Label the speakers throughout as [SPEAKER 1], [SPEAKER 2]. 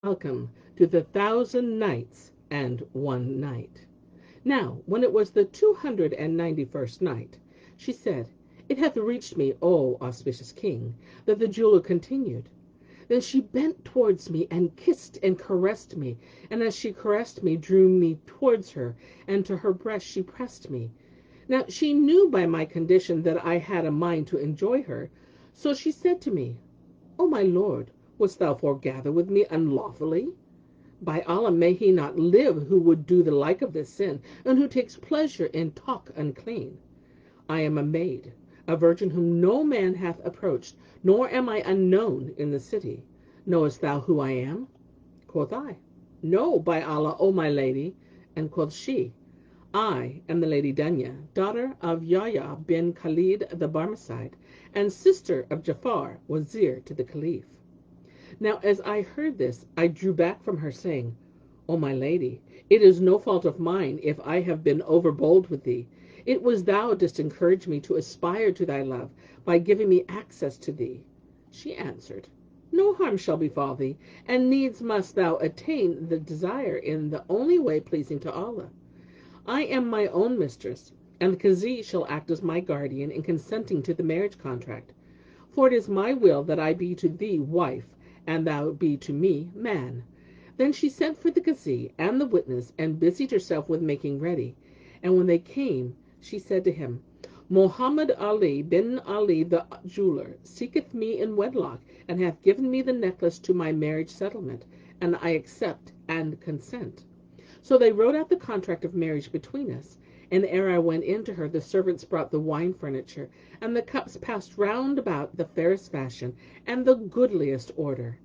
[SPEAKER 1] Welcome to the 1000 Nights and 1 Night. Now, when it was the 291st night, she said, "It hath reached me, O auspicious king, that the jeweler continued." Then she bent towards me and kissed and caressed me, and as she caressed me, drew me towards her, and to her breast she pressed me. Now she knew by my condition that I had a mind to enjoy her, so she said to me, "O my lord, wouldst thou foregather with me unlawfully? By Allah, may he not live who would do the like of this sin, and who takes pleasure in talk unclean. I am a maid, a virgin whom no man hath approached, nor am I unknown in the city. Knowest thou who I am?" Quoth I, "No, by Allah, O my lady." And quoth she, "I am the Lady Dunya, daughter of Yahya bin Khalid the Barmecide, and sister of Jafar, wazir to the Caliph." Now as I heard this, I drew back from her, saying, "O my lady, it is no fault of mine if I have been overbold with thee. It was thou didst encourage me to aspire to thy love by giving me access to thee." She answered, "No harm shall befall thee, and needs must thou attain the desire in the only way pleasing to Allah. I am my own mistress, and the Kazi shall act as my guardian in consenting to the marriage contract. For it is my will that I be to thee wife, and thou be to me man." Then she sent for the Kazi and the witness, and busied herself with making ready. And when they came, she said to him, "Mohammed Ali bin Ali the jeweler seeketh me in wedlock, and hath given me the necklace to my marriage settlement, and I accept and consent." So they wrote out the contract of marriage between us. And ere I went in to her, the servants brought the wine furniture, and the cups passed round about the fairest fashion and the goodliest order.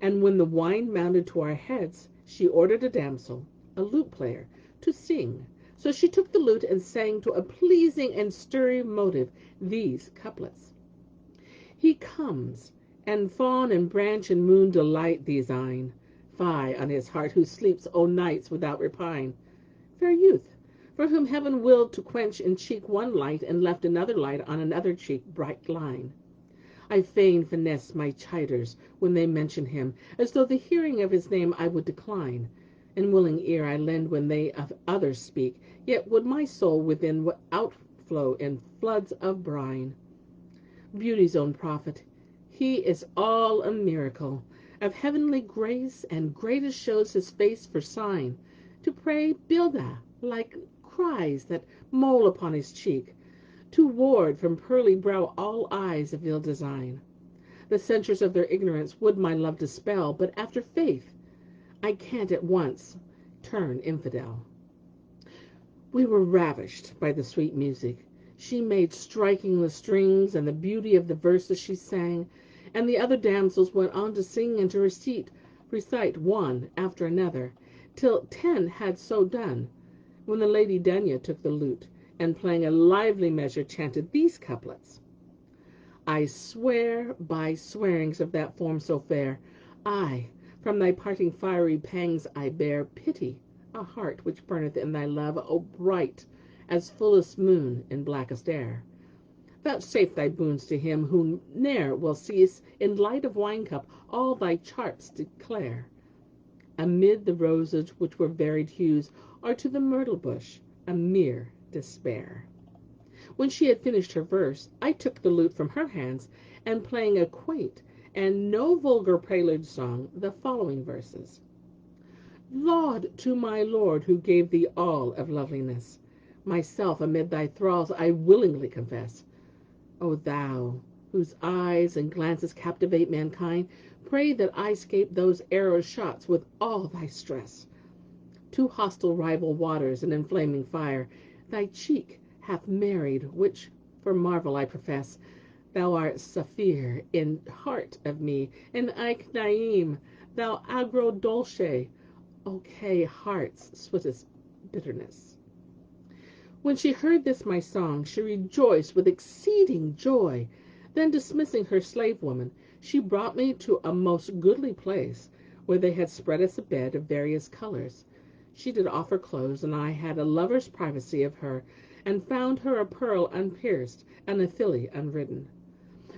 [SPEAKER 1] And when the wine mounted to our heads, she ordered a damsel, a lute player, to sing. So she took the lute and sang to a pleasing and stirring motive these couplets: "He comes, and fawn and branch and moon delight these eyne. Fie on his heart who sleeps o' nights without repine. Fair youth, for whom heaven willed to quench in cheek one light, and left another light on another cheek bright line. I fain finesse my chiders when they mention him, as though the hearing of his name I would decline. And willing ear I lend when they of others speak, yet would my soul within outflow in floods of brine. Beauty's own prophet, he is all a miracle of heavenly grace, and greatest shows his face for sign. To pray Bilda, like cries that mole upon his cheek, to ward from pearly brow all eyes of ill design. The censures of their ignorance would my love dispel, but after faith I can't at once turn infidel." We were ravished by the sweet music she made striking the strings, and the beauty of the verses she sang, and the other damsels went on to sing and to recite one after another, till 10 had so done, when the Lady Dunya took the lute, and playing a lively measure chanted these couplets: "I swear by swearings of that form so fair, I from thy parting fiery pangs I bear pity, a heart which burneth in thy love, O bright as fullest moon in blackest air. Vouchsafe thy boons to him who ne'er will cease in light of wine cup all thy charms declare. Amid the roses which were varied hues, or to the myrtle bush a mere despair." When she had finished her verse, I took the lute from her hands, and playing a quaint and no vulgar prelude song, the following verses: "Laud to my Lord who gave thee all of loveliness. Myself amid thy thralls I willingly confess. O thou, whose eyes and glances captivate mankind, pray that I scape those arrow shots with all thy stress. Two hostile rival waters and inflaming fire thy cheek hath married, which for marvel I profess. Thou art Saphir in heart of me, and Ike Naim, thou agro dolce, okay heart's sweetest bitterness." When she heard this my song, she rejoiced with exceeding joy. Then dismissing her slave woman, she brought me to a most goodly place, where they had spread us a bed of various colors. She did offer clothes, and I had a lover's privacy of her, and found her a pearl unpierced, and a filly unridden.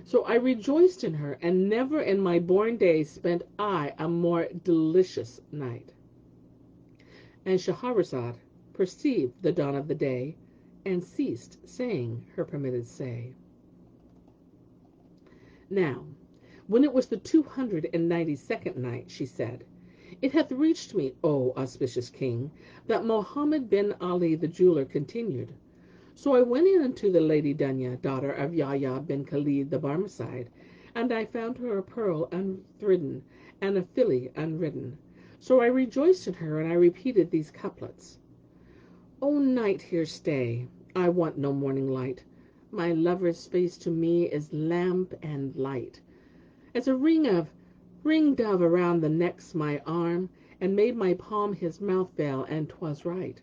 [SPEAKER 1] So I rejoiced in her, and never in my born days spent I a more delicious night. And Shahrazad perceived the dawn of the day, and ceased saying her permitted say. Now, when it was the 292nd night, she said, It hath reached me, O auspicious king, that Mohammed bin Ali the jeweler continued. So I went in unto the Lady Dunya, daughter of Yahya bin Khalid the Barmecide, and I found her a pearl unthridden, and a filly unridden. So I rejoiced in her, and I repeated these couplets. O night, here stay, I want no morning light. My lover's face to me is lamp and light. As a ring dove around the neck's my arm, and made my palm his mouth veil, and 'twas right.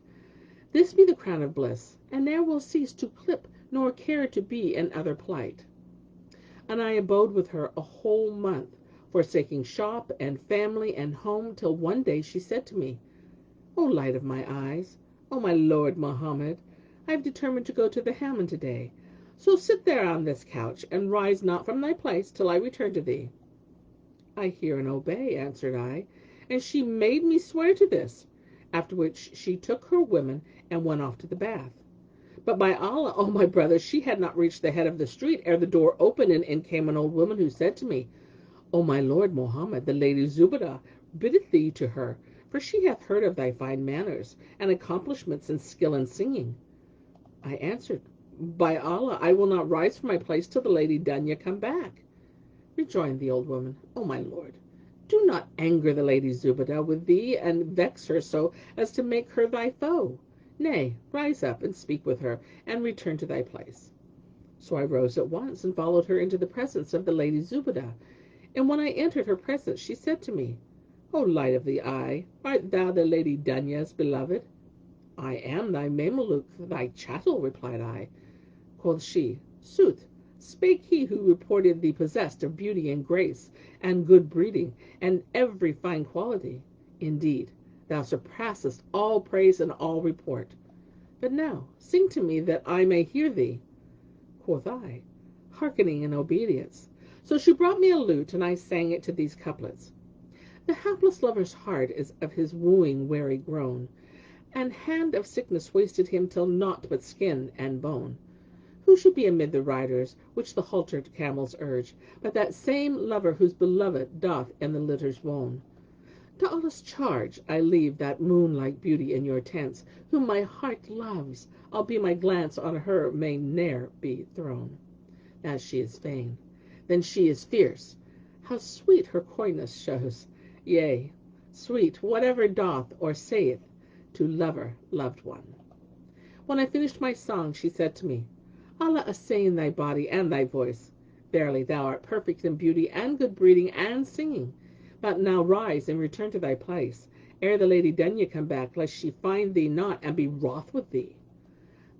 [SPEAKER 1] This be the crown of bliss, and ne'er will cease to clip, nor care to be in other plight. And I abode with her a whole month, forsaking shop and family and home, till one day she said to me, O light of my eyes, O my lord Mohammed, I have determined to go to the Hammam today. So sit there on this couch, and rise not from thy place till I return to thee. I hear and obey, answered I, and she made me swear to this, after which she took her women and went off to the bath. But by Allah, O my brother, she had not reached the head of the street ere the door opened, and in came an old woman who said to me, O my lord Mohammed, the Lady Zubaydah biddeth thee to her, for she hath heard of thy fine manners, and accomplishments and skill in singing. I answered, By Allah, I will not rise from my place till the Lady Dunya come back. Rejoined the old woman, O my lord, do not anger the Lady Zubaydah with thee, and vex her so as to make her thy foe. Nay, rise up and speak with her, and return to thy place. So I rose at once, and followed her into the presence of the Lady Zubaydah. And when I entered her presence, she said to me, O light of the eye, art thou the Lady Dunya's beloved? I am thy Mameluke, thy chattel, replied I. Quoth she, Sooth, spake he who reported thee possessed of beauty and grace, and good breeding, and every fine quality. Indeed, thou surpassest all praise and all report. But now sing to me that I may hear thee. Quoth I, hearkening in obedience. So she brought me a lute, and I sang it to these couplets. The hapless lover's heart is of his wooing weary grown, and hand of sickness wasted him till naught but skin and bone. Who should be amid the riders, which the haltered camels urge, but that same lover whose beloved doth in the litters wone? To Allah's charge I leave that moon-like beauty in your tents, whom my heart loves, albeit my glance on her may ne'er be thrown. As she is vain, then she is fierce. How sweet her coyness shows! Yea, sweet whatever doth or saith to lover loved one. When I finished my song, she said to me, Allah assain thy body and thy voice. Verily thou art perfect in beauty and good breeding and singing. But now rise and return to thy place, ere the Lady Dunya come back, lest she find thee not and be wroth with thee.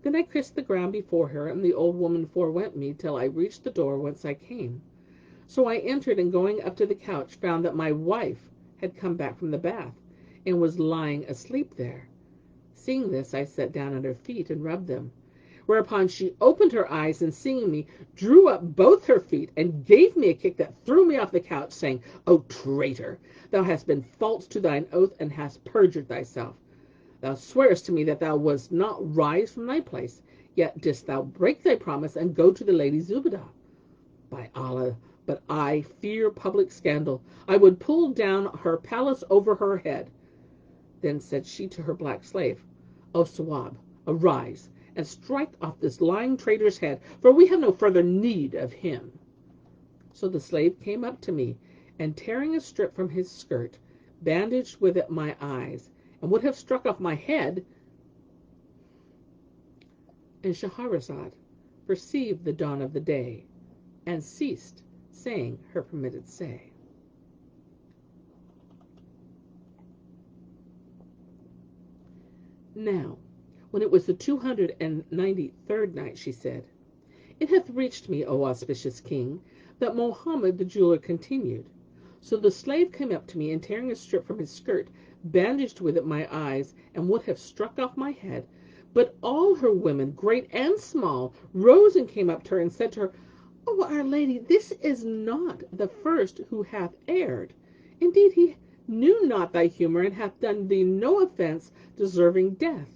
[SPEAKER 1] Then I kissed the ground before her, and the old woman forewent me till I reached the door whence I came. So I entered, and going up to the couch, found that my wife had come back from the bath, and was lying asleep there. Seeing this, I sat down at her feet and rubbed them. Whereupon she opened her eyes, and seeing me, drew up both her feet, and gave me a kick that threw me off the couch, saying, O traitor, thou hast been false to thine oath, and hast perjured thyself. Thou swearest to me that thou wouldst not rise from thy place, yet didst thou break thy promise, and go to the Lady Zubaydah. By Allah, but I fear public scandal. I would pull down her palace over her head. Then said she to her black slave, O Sawab, arise, and strike off this lying traitor's head, for we have no further need of him. So the slave came up to me, and tearing a strip from his skirt, bandaged with it my eyes, and would have struck off my head. And Shahrazad perceived the dawn of the day, and ceased saying her permitted say. Now, when it was the 293rd night, she said, It hath reached me, O auspicious king, that Mohammed the jeweler continued. So the slave came up to me, and tearing a strip from his skirt, bandaged with it my eyes, and would have struck off my head. But all her women, great and small, rose and came up to her, and said to her, O our lady, this is not the first who hath erred. Indeed, he knew not thy humour, and hath done thee no offence deserving death,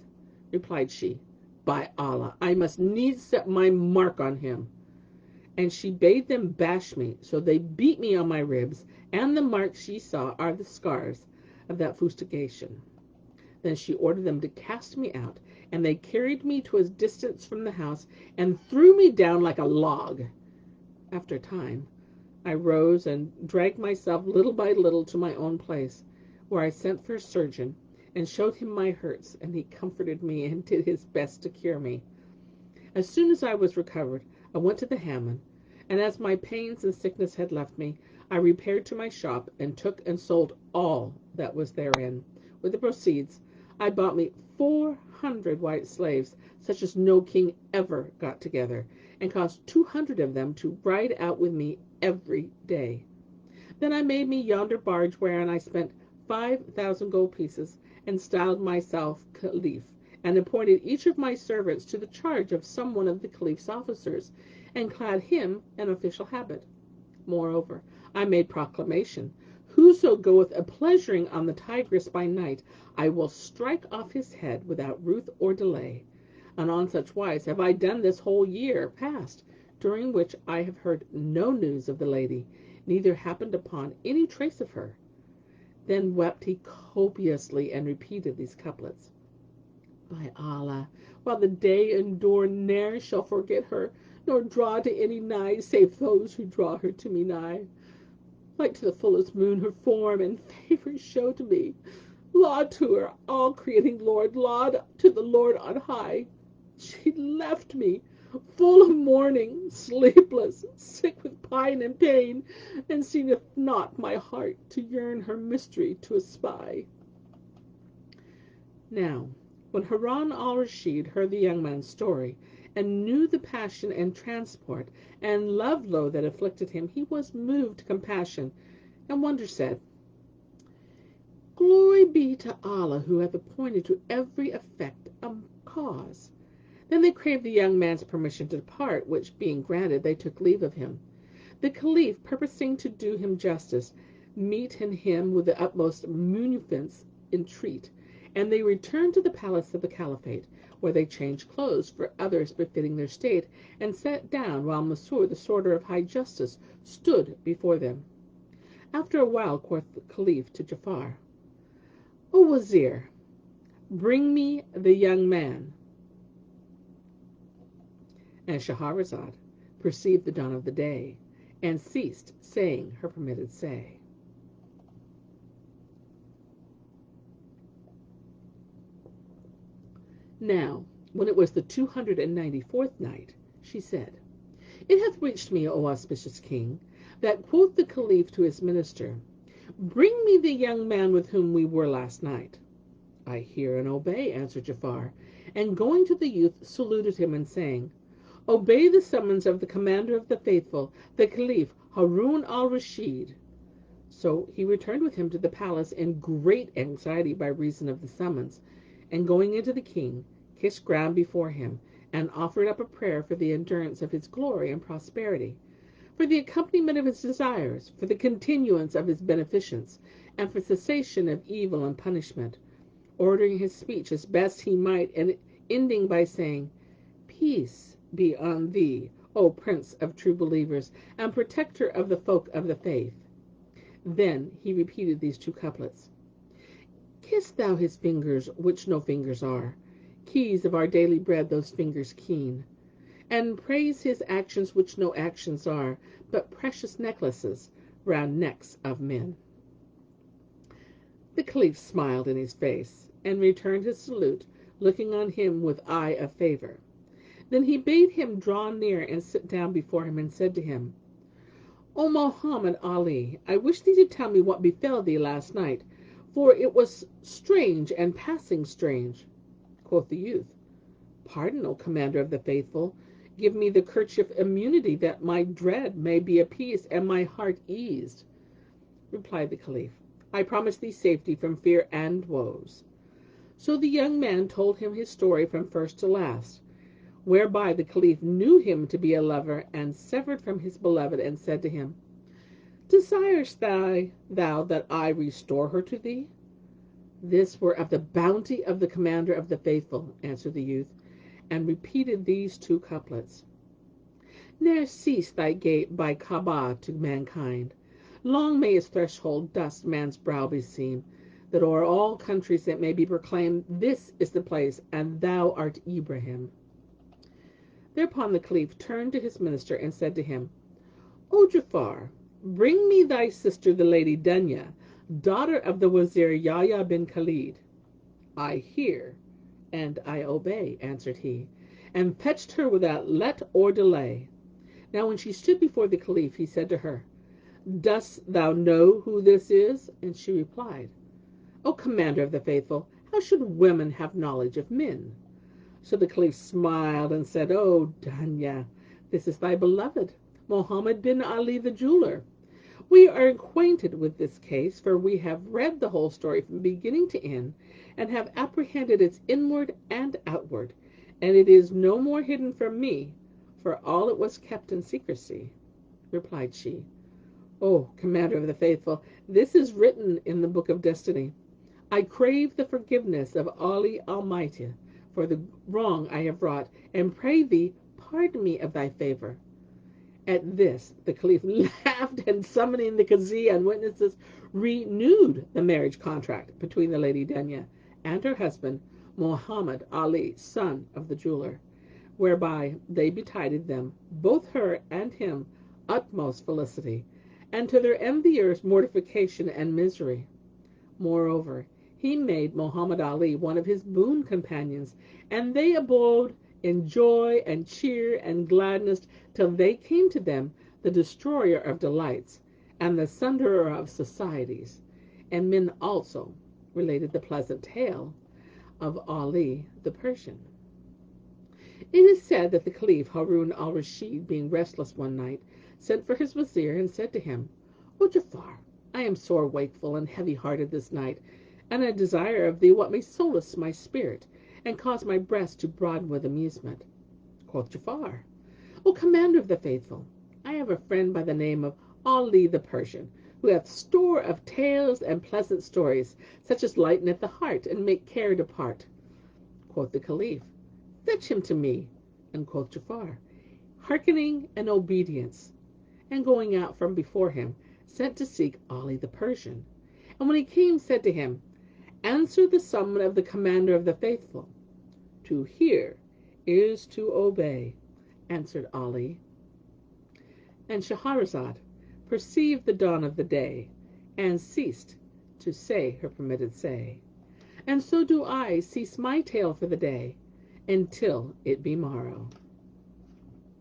[SPEAKER 1] replied she. By Allah, I must needs set my mark on him. And she bade them bash me, so they beat me on my ribs, and the marks ye saw are the scars of that fustigation. Then she ordered them to cast me out, and they carried me to a distance from the house, and threw me down like a log. After a time, I rose and dragged myself little by little to my own place, where I sent for a surgeon, and showed him my hurts, and he comforted me and did his best to cure me. As soon as I was recovered, I went to the Hammam, and as my pains and sickness had left me, I repaired to my shop, and took and sold all that was therein. With the proceeds, I bought me 400 white slaves, such as no king ever got together, and caused 200 of them to ride out with me every day. Then I made me yonder barge, wherein I spent 5,000 gold pieces, and styled myself Caliph, and appointed each of my servants to the charge of some one of the Caliph's officers, and clad him in official habit. Moreover, I made proclamation, whoso goeth a-pleasuring on the Tigris by night, I will strike off his head without ruth or delay. And on such wise have I done this whole year past, during which I have heard no news of the lady, neither happened upon any trace of her. Then wept he copiously, and repeated these couplets. By Allah, while the day endure, ne'er shall forget her, nor draw to any nigh, save those who draw her to me nigh. Like to the fullest moon her form and favour show to me. Laud to her, all-creating Lord, laud to the Lord on high. She left me, full of mourning, sleepless, sick with pine and pain, and seemeth not my heart to yearn her mystery to espy. Now, when Harun al-Rashid heard the young man's story, and knew the passion and transport and love-low that afflicted him, he was moved to compassion, and wonder said, Glory be to Allah, who hath appointed to every effect a cause. Then they craved the young man's permission to depart, which being granted, they took leave of him. The Caliph, purposing to do him justice, meeting him with the utmost munificence, entreat, and they returned to the palace of the Caliphate, where they changed clothes for others befitting their state, and sat down while Masur, the sorter of high justice, stood before them. After a while quoth the Caliph to Ja'far, O Wazir, bring me the young man. And Shahrazad perceived the dawn of the day, and ceased saying her permitted say. Now, when it was the 294th night, she said, It hath reached me, O auspicious king, that quoth the Caliph to his minister, Bring me the young man with whom we were last night. I hear and obey, answered Ja'far, and going to the youth, saluted him, and saying, Obey the summons of the commander of the faithful, the Caliph Harun al-Rashid. So he returned with him to the palace in great anxiety by reason of the summons, and going into the king, kissed ground before him, and offered up a prayer for the endurance of his glory and prosperity, for the accompaniment of his desires, for the continuance of his beneficence, and for cessation of evil and punishment, ordering his speech as best he might, and ending by saying, Peace be on thee, O Prince of true believers, and protector of the folk of the faith. Then he repeated these two couplets. Kiss thou his fingers, which no fingers are, keys of our daily bread those fingers keen, and praise his actions which no actions are, but precious necklaces round necks of men. The Caliph smiled in his face, and returned his salute, looking on him with eye of favour. Then he bade him draw near and sit down before him, and said to him, O Muhammad Ali, I wish thee to tell me what befell thee last night, for it was strange and passing strange. Quoth the youth, Pardon, O commander of the faithful, give me the kerchief immunity, that my dread may be appeased and my heart eased. Replied the Caliph, I promise thee safety from fear and woes. So the young man told him his story from first to last, whereby the Caliph knew him to be a lover, and severed from his beloved, and said to him, Desirest thou that I restore her to thee? This were of the bounty of the Commander of the Faithful, answered the youth, and repeated these two couplets. Ne'er cease thy gate by Kaaba to mankind. Long may its threshold dust man's brow beseem, that o'er all countries it may be proclaimed, This is the place, and thou art Ibrahim. Thereupon the Caliph turned to his minister and said to him, O Jafar, bring me thy sister the Lady Dunya, daughter of the Wazir Yahya bin Khalid. I hear, and I obey, answered he, and fetched her without let or delay. Now when she stood before the Caliph, he said to her, Dost thou know who this is? And she replied, O Commander of the Faithful, how should women have knowledge of men? So the Caliph smiled and said, O Dunya, this is thy beloved, Muhammad bin Ali the jeweler. We are acquainted with this case, for we have read the whole story from beginning to end, and have apprehended its inward and outward, and it is no more hidden from me, for all it was kept in secrecy. Replied she, O Commander of the Faithful, this is written in the book of destiny. I crave the forgiveness of Ali Almighty for the wrong I have wrought, and pray thee pardon me of thy favor. At this the Caliph laughed, and summoning the Qazi and witnesses, renewed the marriage contract between the Lady Dunya and her husband, Muhammad Ali, son of the jeweler, whereby they betided them, both her and him, utmost felicity, and to their enviers mortification and misery. Moreover, he made Muhammad Ali one of his boon companions, and they abode in joy and cheer and gladness till they came to them the destroyer of delights and the sunderer of societies. And men also related the pleasant tale of Ali the Persian. It is said that the Caliph Harun al-Rashid, being restless one night, sent for his Wazir and said to him, O Jafar, I am sore wakeful and heavy-hearted this night, and I desire of thee what may solace my spirit, and cause my breast to broaden with amusement. Quoth Jafar, O Commander of the Faithful, I have a friend by the name of Ali the Persian, who hath store of tales and pleasant stories, such as lighteneth the heart and make care depart. Quoth the Caliph, Fetch him to me. And quoth Jafar, Hearkening and obedience. And going out from before him, sent to seek Ali the Persian. And when he came, said to him, Answer the summons of the Commander of the Faithful. To hear is to obey, answered Ali. And Shahrazad perceived the dawn of the day, and ceased to say her permitted say. And so do I cease my tale for the day, until it be morrow.